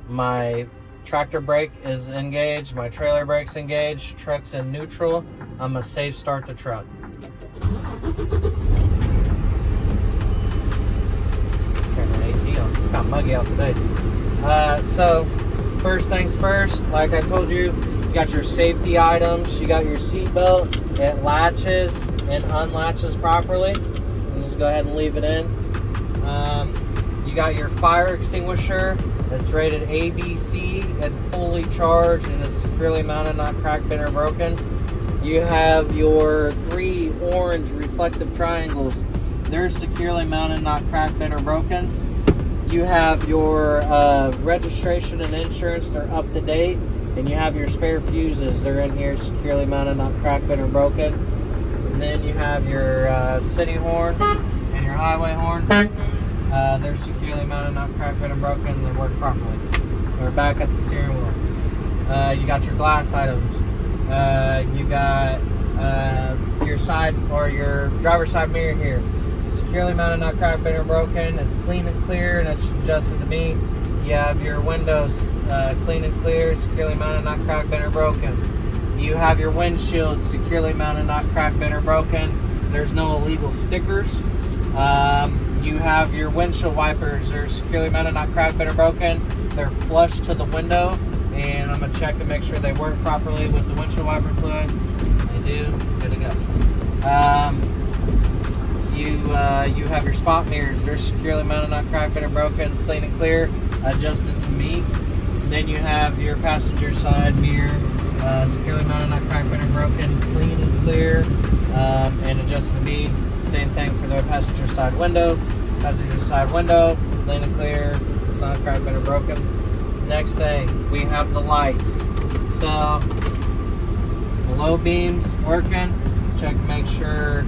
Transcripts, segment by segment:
My tractor brake is engaged, my trailer brake's engaged, truck's in neutral. I'm gonna safe start the truck. Turn the AC on. It's kind of muggy out today. So first things first, like I told you, you got your safety items, you got your seat belt, it latches and unlatches properly. You just go ahead and leave it in. You got your fire extinguisher. It's rated ABC. It's fully charged and is securely mounted, not cracked, bent, or broken. You have your 3 orange reflective triangles. They're securely mounted, not cracked, bent, or broken. You have your registration and insurance. They're up to date. And you have your spare fuses. They're in here, securely mounted, not cracked, bent, or broken. And then you have your city horn and your highway horn. They're securely mounted, not cracked, bent, or broken. They work properly. We're back at the steering wheel. You got your glass items. You got your side or your driver's side mirror here. It's securely mounted, not cracked, bent, or broken. It's clean and clear, and it's adjusted to me. You have your windows clean and clear, securely mounted, not cracked, bent, or broken. You have your windshield securely mounted, not cracked, bent, or broken. There's no illegal stickers. You have your windshield wipers. They're securely mounted, not cracked, bent, or broken. They're flush to the window, and I'm going to check to make sure they work properly with the windshield wiper fluid. They do. Good to go. You have your spot mirrors. They're securely mounted, not cracked, bent, or broken, clean and clear, adjusted to me. Then you have your passenger side mirror, securely mounted, not cracked, bent, or broken, clean and clear, and adjusted to me. Same thing for the passenger side window. Passenger side window, clean and clear, it's not cracked, bent, or broken. Next thing, we have the lights. So, the low beams working. Check to make sure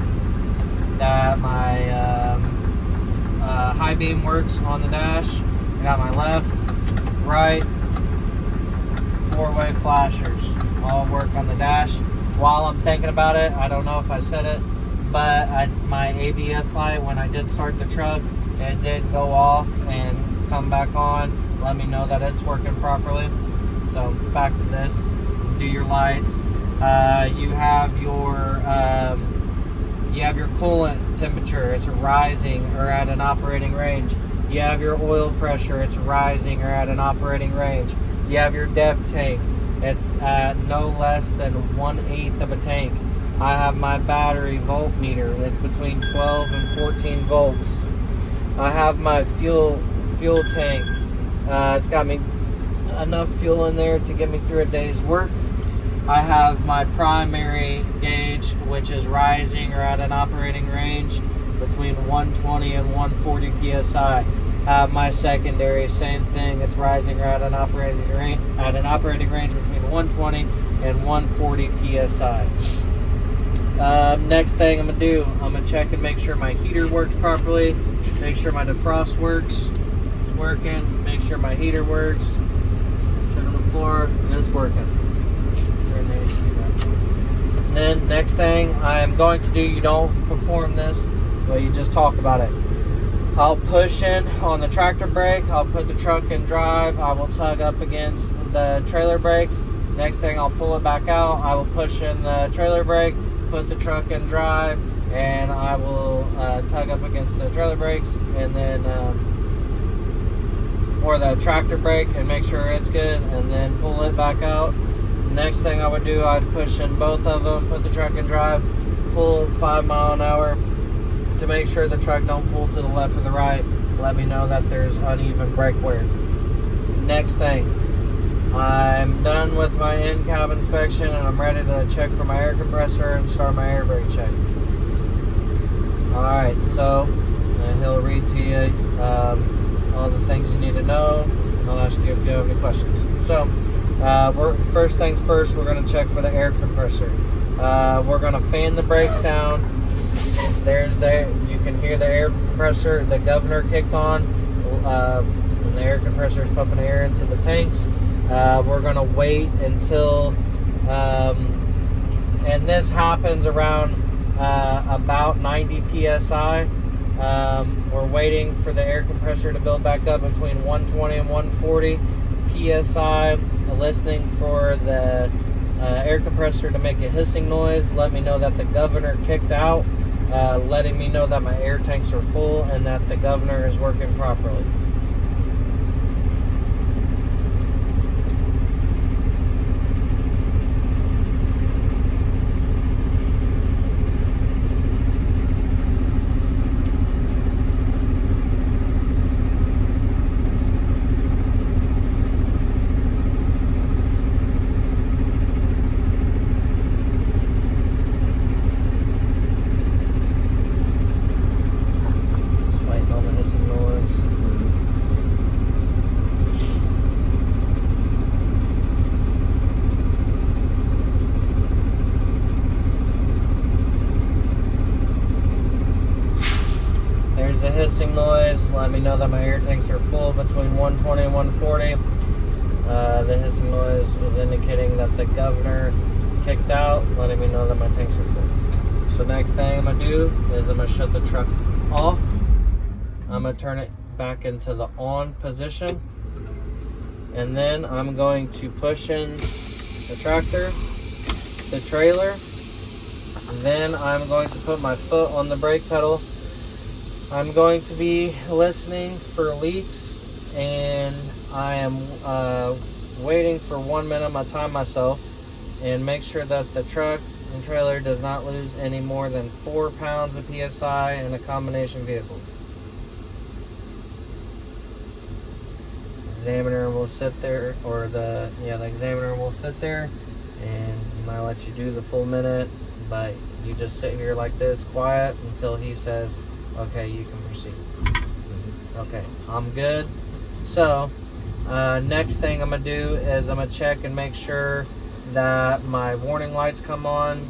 that my high beam works on the dash. I got my left, right, 4-way flashers all work on the dash. While I'm thinking about it, I don't know if I said it, but my ABS light, when I did start the truck, it did go off and come back on. Let me know that it's working properly. So back to this. Do your lights. You have your coolant temperature. It's rising or at an operating range. You have your oil pressure. It's rising or at an operating range. You have your def tank. It's at no less than 1/8 of a tank. I have my battery voltmeter. It's between 12 and 14 volts. I have my fuel tank. It's got me enough fuel in there to get me through a day's work. I have my primary gauge, which is rising or at an operating range between 120 and 140 psi. I have my secondary, same thing. It's rising or at an operating range between 120 and 140 psi. Next thing I'm gonna do, I'm gonna check and make sure my heater works properly, make sure my defrost works, working, make sure my heater works, check on the floor, and it's working. Turn the AC back. And then next thing I am going to do, you don't perform this, but you just talk about it. I'll push in on the tractor brake, I'll put the truck in drive, I will tug up against the trailer brakes. Next thing I'll pull it back out, I will push in the trailer brake, put the truck in drive, and I will tug up against the trailer brakes and then or the tractor brake and make sure it's good, and then pull it back out. Next thing I would do, I'd push in both of them, put the truck in drive, pull 5 miles an hour to make sure the truck don't pull to the left or the right. Let me know that there's uneven brake wear. Next thing, I'm done with my in-cab inspection and I'm ready to check for my air compressor and start my air brake check. Alright, so he'll read to you all the things you need to know. I'll ask you if you have any questions. So, first things first, we're going to check for the air compressor. We're going to fan the brakes down. You can hear the air compressor, the governor kicked on, and the air compressor is pumping air into the tanks. We're going to wait until, and this happens around about 90 psi. We're waiting for the air compressor to build back up between 120 and 140 PSI, listening for the air compressor to make a hissing noise, let me know that the governor kicked out, letting me know that my air tanks are full and that the governor is working properly. There's the hissing noise. Let me know that my air tanks are full between 120 and 140. The hissing noise was indicating that the governor kicked out, letting me know that my tanks are full. So next thing I'm going to do is I'm going to shut the truck off. I'm going to turn it back into the on position. And then I'm going to push in the tractor, the trailer. Then I'm going to put my foot on the brake pedal. I'm going to be listening for leaks, and I am waiting for 1 minute. I'm going to time myself and make sure that the truck and trailer does not lose any more than 4 pounds of PSI in a combination vehicle. Examiner will sit there, or the examiner will sit there, and he might let you do the full minute, but you just sit here like this, quiet, until he says, okay, you can proceed. Okay, I'm good. So, next thing I'm going to do is I'm going to check and make sure that my warning lights come on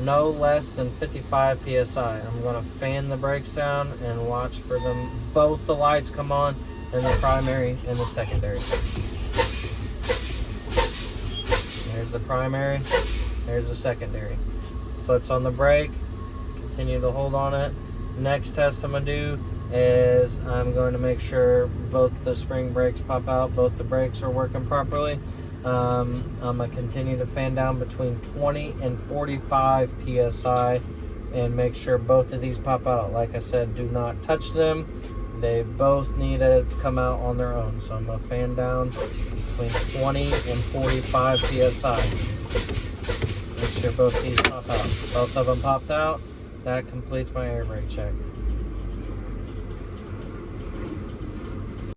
no less than 55 PSI. I'm going to fan the brakes down and watch for them, both the lights come on, in the primary and the secondary. There's the primary, there's the secondary. Foot's on the brake. Continue to hold on it. Next test I'm going to do is I'm going to make sure both the spring brakes pop out, both the brakes are working properly. I'm going to continue to fan down between 20 and 45 PSI and make sure both of these pop out. Like I said, do not touch them. They both need to come out on their own. So I'm going to fan down between 20 and 45 PSI. Make sure both these pop out. Both of them popped out. That completes my air brake check.